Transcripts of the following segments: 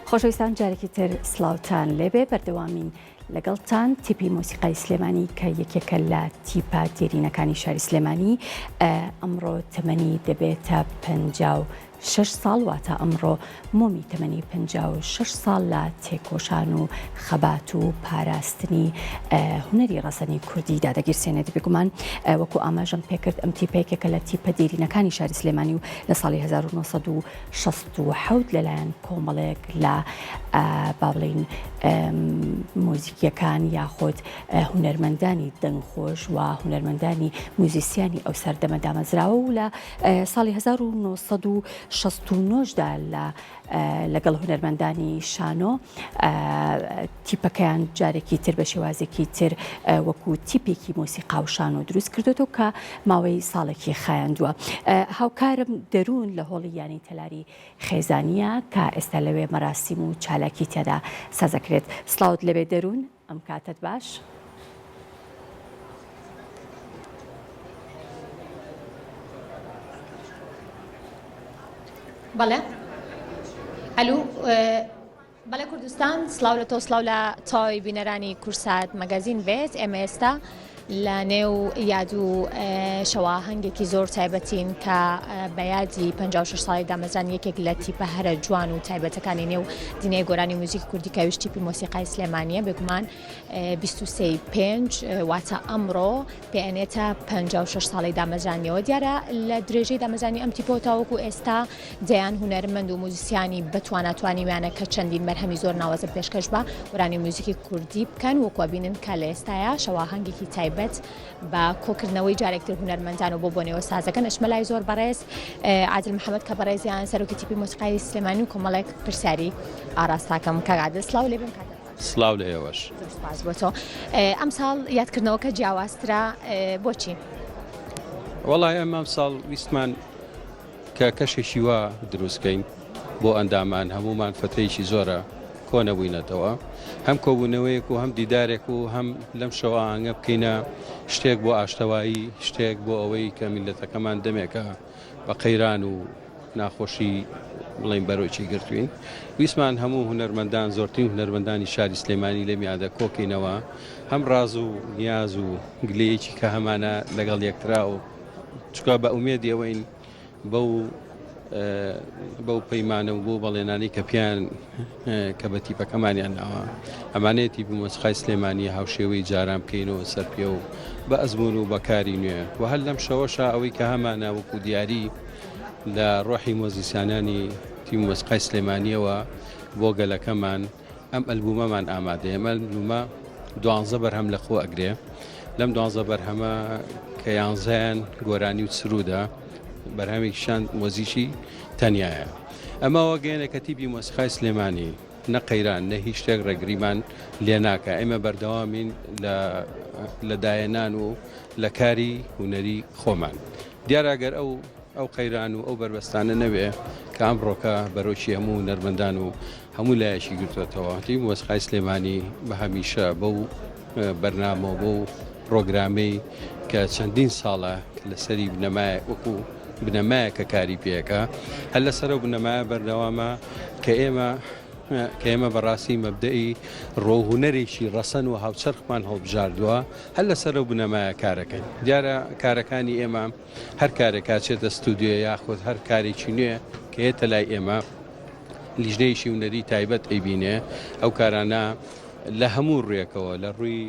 خۆشەویستان جارێکی تر سلااوتان لێبێ بەردەوامین لەگەڵتان تیپی مۆسیقای سلێمانی کە یەکێکە لە تیپە دیرینەکانی شاری سلێمانی ئەمڕۆ تەمەنی دەبێتە 56 ساڵ واتە ئەمڕۆ مۆمی تەمەنی 56 ساڵ لە تێکۆشان و خەبات و پاراستنی هونەری ڕەسەنی کوردی دادەگیرسێنێت بێگومان وەکو ئاماژەم پێکرد ئەم تیپەیەکێکە لە تیپە دیرینەکانی شاری سلێمانی و لە ساڵی 1967 لەلایەن کۆمەڵێک لە با بڵێین مۆزیکیەکان یاخۆت هونەرمەندانی دەنگخۆش و هونەرمەندانی موزیسیانی ئەو سەردەمە دامەزراوە و لە ساڵی 1969دا لەگەڵ هونەرمەندانی شانۆ تیپەکەیان جارێکی تر بە شێوازێکی تر وەکو تیپێکی مۆسیقا و شانۆ دروست کردوێتەوە کە ماوەی ساڵێکی خایاندووە. هاوکارم دەروون لە هۆڵی یانی تەلاری خێزانیە کە ئێستا لەوێ مەراسیم و چالاکی تێدا سازەکرێت. سلااوت لەبێ دەروون، ئەم کاتت باش؟ بەڵێ ئەلو بەڵێ کوردستان سلااو لە تۆ سلااو لە تاوی بینەرانی کورسات مەگازین بێت ئێمە ئێستا لە نێو یاد و شەواهەنگێکی زۆر تایبەتین کە بە یادی 56 ساڵی دامەزران یەکێک لە تیپە هەرە جوان و تایبەتەکانی نێو دینەی گۆرانی موزیکی کوردی کە تیپی مۆسیقای سلێمانیە بێگومان 23/5 واتە ئەمڕۆ پێێنێتە 56 ساڵی دامەزرانیەوە. دیارە لە درێژەی دامەزرانی ئەم تیپۆ تاوەکو ئێستا دەیان هونەرمەند و موزیسیانی بەتواناتوانیوانە کە چەندین مەرهەمی زۆر ناوەزە پێشکەش بە گۆرانی موزیکی کوردی بکەن وەکوە بینن کە لە ئێستاە شەواهەنگێکی تایبەت بە کۆکردنەوەی جارێکتر هونەرمەندان و بۆ بۆنەوە سازەکەن ئەشمەلای زۆر بەڕێز عادل محەممەد کە بەڕێزیان سەرۆکی تیپی مۆسیقای سلێمانی و کۆمەڵێک پرسیاری ئاراستاکەم کە عادل سلااو لێبم کاتە سلااو لە ئێوەش سپاس بۆ تۆ. ئەم ساڵ یادکردنەوەکە جیاوازترا بۆچی؟ وەڵای ئەمام ساڵ ویستمان کە کەشێکی وا دروستکەین بۆ ئەندامان هەمومان فترەیەکی زۆرە کۆنەبووینەتەوە هەم کۆبوونەوەیەک و هەم دیدارێک و هەم لەم شەوە ئەنگە بکەینە شتێک بۆ ئاشتەوایی شتێک بۆ ئەوەی کە میلەتەکەمان دەمێکە بە قەیران و ناخۆشی بڵین بەرۆکی گرتوین. ویسمان هەموو هونەرمەندان زۆرترین هونەرمەندانی شاری سلێمانی لە میادە کۆکەینەوە هەم ڕاز و نیاز و گلەیەکی کە هەمانە لەگەڵ یەکترا و چکە بە ئومێدی ئەوەین بەو پەیمانە و بۆ بەڵێنانی کە پیان کە بە تیپەکەمانیان ناوە ئەمانەتی بمۆسیقای سلێمانی هاوشێوەی جاران بکەینەوە سەرپێ و بە ئەزمون و بەکاری نوێ و هەر لەم شەوەشە ئەوەی کە هەمانە وەکو دیاری لە ڕۆحی مۆزیسیانانی تیم مۆسیقای سلێمانیەوە بۆ گەلەکەمان ئەم ئەلبومەمان ئامادەیە. ئەمە ئەلبومە 12 بەرهەم لە خۆ ئەگرێ لەم 12 بەرهەمە کە 11یان گۆرانی و سرودە بەرهەمێکیشان مۆزیکی تەنیایە. ئەمەوە گەێنە کە تیپی مۆسیقای سلێمانی نە قەیران نە هیچ شتێک ڕێگریمان لێ ناکە. ئێمە بەردەوامین لە دایەنان و لە کاری هونەری خۆمان. دیارەگەر ئەو قەیران و ئەو بربەستانە نەوێ کە ئەمڕۆکە بەرۆکی هەموو هونەرمەندان و هەموو لایەشی گرتوێتەوە. تیپی مۆسیقای سلێمانی بە هەمیشە بەو بەرنامە بۆ پرۆگرامەی کە چەندین ساڵە لەسەری بنەمای وەکو بنەمایە کە کاری پێەکە هەر لەسەر و بنەمایە بەردەوامە کە ئێمە بەڕاستی مەبدەئی ڕۆهونەرێکی ڕەسەن و هاوچەرخمان هەڵبژاردووە هەر لەسەر و بنەمایە کارەکەین. دیارە کارەکانی ئێمە هەر کارێکا چێتە ستودیۆ یاخود هەر کارێکی نوێ کە هێتە لای ئێمە لیژنەیەکی هونەری تایبەت ئەیبینێ ئەو کارانە لە هەموو ڕوویەکەوە لە ڕووی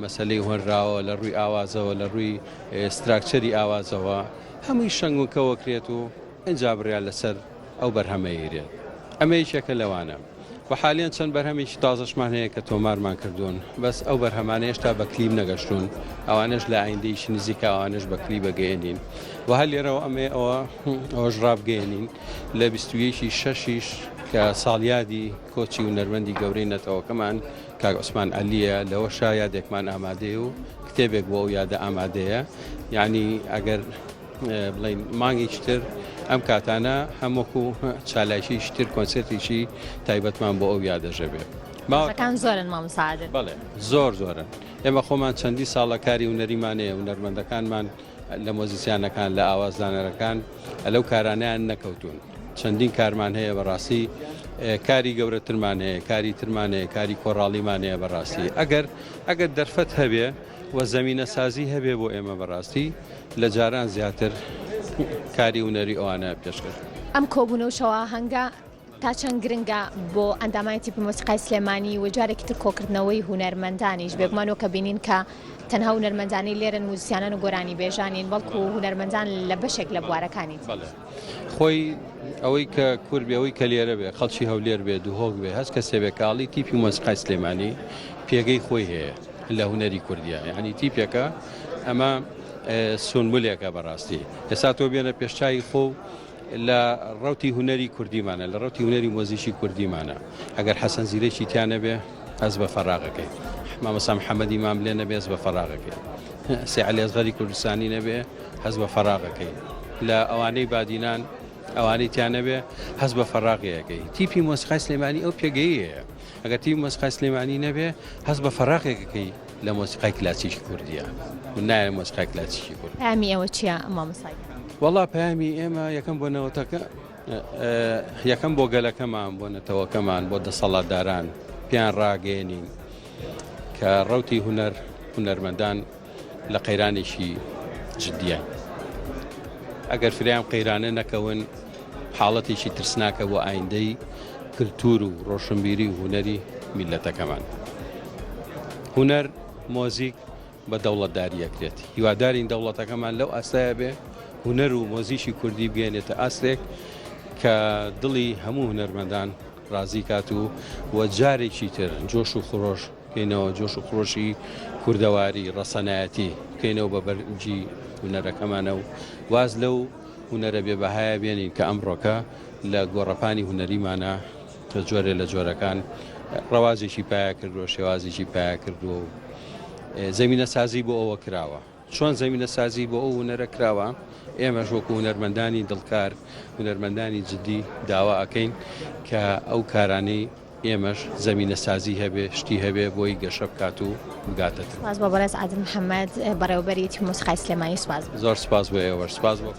مەسلەی هۆنراوە لە ڕووی ئاوازەوە لە ڕووی ستراکچەری ئاوازەوە هەمووی شەنگوکەوە کرێت و ئەنجا بڕیان لەسەر ئەو بەرهەمەیرێت. ئەمە یەکێکە لەوانە و حالیان چەند بەرهەمێکی تازەشمان هەیە کە تۆمارمان کردوون بەس ئەو بەرهەمانە هێشتا بە کلیب نەگەشتون ئەوانش لە ئایندەیشی نزیکە ئەوانش بە کلیب بەگەێنین و هەر لێرەوە ئەوەش ڕابگەێنین لە 21/6 کە ساڵیادی کۆچی و نەرمەندی گەورەی نەتەوەکەمان کاک عوسمان عەلیە لەوە یادێکمان ئامادەیە و کتێبێک بۆ ئەو یادە ئامادەیە. یعنی ئەگەر بڵین مانگێکتر ئەم کاتانە هەمووەکو چالایشی تر کۆنسرتێکی تایبەتمان بۆ ئەو یادەژە بێت. ماوەکان زۆرن مامۆستا. بەڵێ زۆرن. ئێمە خۆمان چەندی ساڵە کاری هونەریمانەیە هونەرمەندەکانمان لە مۆزیسیانەکان لە ئاوازدانەرەکان لەو کارانیان نەکەوتون. چەندین کارمان هەیە بەڕاستی کاری گەورەترمانەیە کاری ترمانەیە کاری کۆڕاڵیمانەیە بەڕاستی ئەگەر دەرفەت هەبێ و زەمینە سازی هەبێ بۆ ئێمە بەڕاستی لە جاران زیاتر کاری هونەری ئەوانە پێشکرد. ئەم کۆبوونەوەشەوە هەنگا تا چەند گرنگە بۆ ئەندامانی تیپی مۆسیقای سلێمانی و جارێکی تر کۆکردنەوەی هونەرمەندانیش بێگومانەوە کە بینین کە تەنها هونەرمەندانی لێرن موزیسیانان و گۆرانی بێژانین بەڵکو هونەرمەندان لە بەشێک لە بوارەکانی خۆی ئەوەی کە کورد بێ ئەوەی کە لێرە بێ خەڵکی هەولێر بێ دووهۆک بێ هەست کە سێبێکاڵی تیپی مۆسیقای سلێمانی پێگەی خۆی هەیە لە هونەری کوردیە یعنی تیپێکە ئەمە سونبولێکە بەڕاستی ئێستا تۆ بێنە پێشچوی خۆ لە ڕوتی هونەری کوردیمانە لە ڕوتی هونەری مۆزیکی کوردیمانە ئەگەر حەسەن زیرەکی تیانە بێ هەز بە فەراغەکەی مامەسا محەممەدی مام لێ نەبێ هەز بە فەراغەکەی سێعلی ئەزغەری کوردستانی نەبێ هەز بە فەراغەکەی لە ئەوانەی بادینان ئەوانەی تیانە بێ هەز بە فەراغەکەی تیپی مۆسیقای سلێمانی ئەو پێگەیەیە ئەگەر تیپی مۆسیقای سلێمانی نەبێ هەز بە فەراغێکەکەی لە مۆسیقای کلاسیکی کوردیە نایە مۆسیقای کلاسیکی کورد. ئەمی ئەوە چییە مامۆسای؟ وەڵا پەیامی ئێمە یەکەم بۆ نەوەتەکە یەکەم بۆ گەلەکەمان بۆ نەتەوەکەمان بۆ دەسەڵاتداران پیان ڕاگەێنین کە ڕوتی هونەرمەندان لە قەیرانێکی جددیە ئەگەر فریام قەیرانە نەکەون حاڵەتێکی ترسناکە بۆ ئایندەی کلتور و ڕۆشنبیری و هونەری میلەتەکەمان. هونەر مۆزیک بە دەوڵەتداریەکرێت هیوادارین دەوڵەتەکەمان لەو ئاستایە بێ هونەر و مۆزیکی کوردی بگەێنێتە ئاستێک کە دڵی هەموو هونەرمەندان ڕازی کات و وە جارێکی تر جۆش و خڕۆش بکەینەوە جۆش و خڕۆشی کوردەواری ڕەسەنایەتی بکەینەوە بە بەرگی هونەرەکەمانە و واز لەو هونەرە بێبەهایە بێنین کە ئەمڕۆکە لە گۆڕەپانی هونەریمانە کە جۆرێ لە جۆرەکان ڕەوازێکی پایە کردو شێوازێکی پایە کردو و زەمینە سازی بۆ ئەوە کراوە چۆن زەمینە سازی بۆ ئەو هونەرە کراوە ئێمەش وەکو هونەرمەندانی دڵکار هونەرمەندانی جددی داوا ئەەکەین کە ئەو کارانەی ئێمەش زەمینە سازی هەبێ شتی هەبێ بۆی گەشە بکات و بگاتە سپاس بۆ بەڕێز عادل محەممەد بەڕێوەبەری تیپی مۆسیقای سلێمانی سپاس زۆر سپاس بۆ ئێوە سپاس بۆ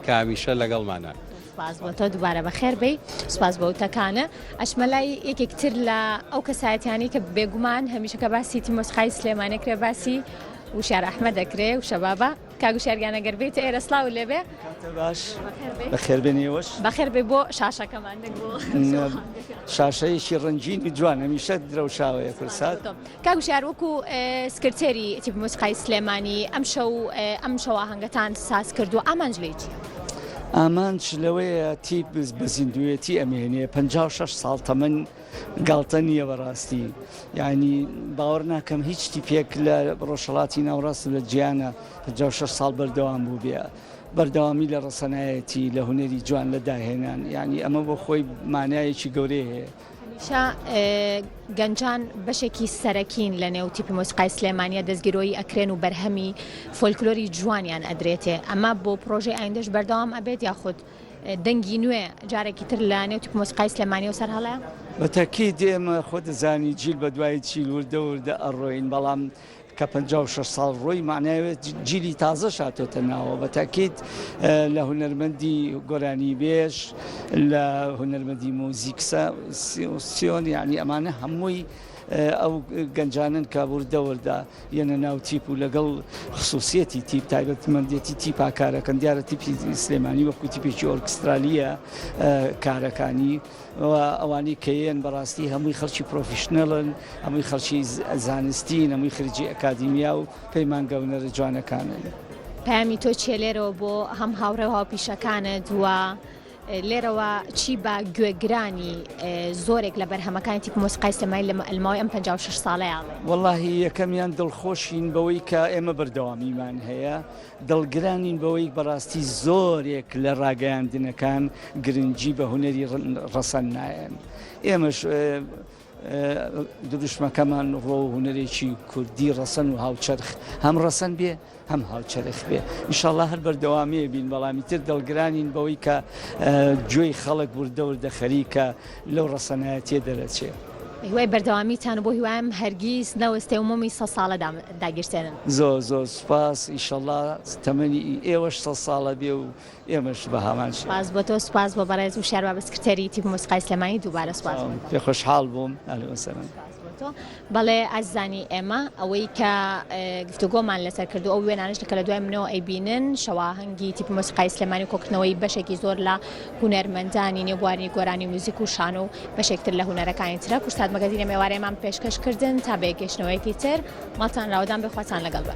کە هەمیشە لەگەڵمانە سپاس بۆ تۆ دووبارە بەخێر بێ سپاس بۆ وتەکانە ئەشمەلای یەکێکتر لە ئەو کەسایەتیانی کە بێگومان هەمیشەکە باسی تیپی مۆسیقای سلێمانێکرێ باسی وشار ئەحمەد دەکرێ و شەبابە کاگوشارگیانە گەربێتە ئێرە سلااو لێبێ باش بەخێر بێنێوەش بەخێر بێ بۆ شاشەکەمان شاشەیەکی ڕنجین و جوان هەمیشە درەوشاوەیە فرسات کاگوشار وەکو سکرتێری تیپی مۆسیقای سلێمانی ئەم شەوە هەنگەتان ساز کردو ئامانجلێکی ئامانج لەوەیە تیپ بە زیندوێتی ئەمێنێ 56 ساڵ تەمەن گاڵتە نییە بەڕاستی یعنی باوەڕ ناکەم هیچ تیپێک لە ڕۆژهەڵاتی ناوڕاست لە گیانە 56 ساڵ بەردەوام بوو بێ بەردەوامی لە ڕەسەنایەتی لە هونەری جوان لە داهێنان یعنی ئەمە بۆ خۆی مانایەکی گەورەی هەیە گەنجان بەشێکی سەرەکین لە نێو تیپی مۆسیقای سلێمانیە دەستگیرۆی ئەکرێن و بەرهەمی فۆلکلۆری جوانیان ئەدرێتێ ئەمە بۆ پرۆژەی ئایندەش بەردەوام ئەبێت یاخود دەنگی نوێ جارێکی تر لە نێو تیپی مۆسیقای سلێمانی و سەر هەڵەیە بەتەکی دێمە خۆ دەزانی جیل بە دوای چیل وردە وردە ئەڕۆین بەڵام کە 56 ساڵ ڕۆی معناوێت جیلی تازە شاتۆتە ناوە بە تاکید لە هونەرمەندی گۆرانی بێژ لە هونەرمەندی مۆزیکسە سیۆن یعنی ئەمانە هەمووی ئەو گەنجانن کە وردەوەردا یەنە ناو تیپ و لەگەڵ خصوصیەتی تیپ تایبەتمەندێتی تیپا کارەکەن دیارە تیپی سلێمانی وەکو تیپێکی ئۆرکسترالیە کارەکانی ئەوانی کەیەن بەڕاستی هەمووی خەڵکی پرۆفیشنەڵن هەمووی خەڵکی زانستین هەمووی خرجی ئەکادیمیا و پەیمان گەونەرە جوانەکانن پامی تۆ چێ لێرەوە بۆ هەم هاوڕێ و هاوپیشەکانت وە لێرەوە چی بە گوێگرانی زۆرێک لە بەرهەمەکانی تیپی مۆسیقای سلێمانی لە ئەلماوی ئەم 56 ساڵەیاڵێ وەڵاهی یەکەمیان دڵخۆشین بەوەی کە ئێمە بەردەوامیمان هەیە دڵگرانین بەوەی بەڕاستی زۆرێک لە ڕاگەیاندنەکان گرنگی بە هونەری ڕەسەن نایەن ئێمەش دروشمەکەمان ڕۆ هونەرێکی کوردی ڕەسەن و هاوچەرخ هەم ڕەسەن بێ هەم هاوچەرخ بێ ئینشاڵڵا هەر بەردەوامیە بین بەڵامی تر دڵگرانین بەوەی کە گوێی خەڵک وردەوردە خەریکە لەو ڕەسەنایەتیە دەرەچێت هیوای بەردەوامیتان بۆ هیوایم هەرگیز نەوەستێ عمومی 100 ساڵە داگیرسێنن. زۆر زۆر سوپاس ئیشەڵا تەمەنی ئێوەش 100 ساڵە بێ و ئێمەش بە هامان شێ. سپاس بۆ تۆ، سپاس بۆ بەڕێز و شار بابە سکرتێری تیپ مۆسیقای سلێمانی دووبارە سپاس. پێ خۆشحاڵ بووم ئەلوسەرن. بەڵێ ئازانی ئێمە ئەوەی کە گفتوگۆمان لەسەر کردو ئەو وێنانش کە لە دوای منەوە ئەیبینن شەواهەنگی تیپ مۆسیقای سلێمانی کۆکردنەوەی بەشێکی زۆر لە هونەرمەندانی نێبوارنی گۆرانی موزیک و شان و بەشێکتر لە هونەرەکانی ترە. کورسات مەگەزینە مێوارەیەمان پێشکەش کردن تا بەیەگەشتنەوەیەکی تر ماڵتان ڕاودان بخواتان لەگەڵ بە.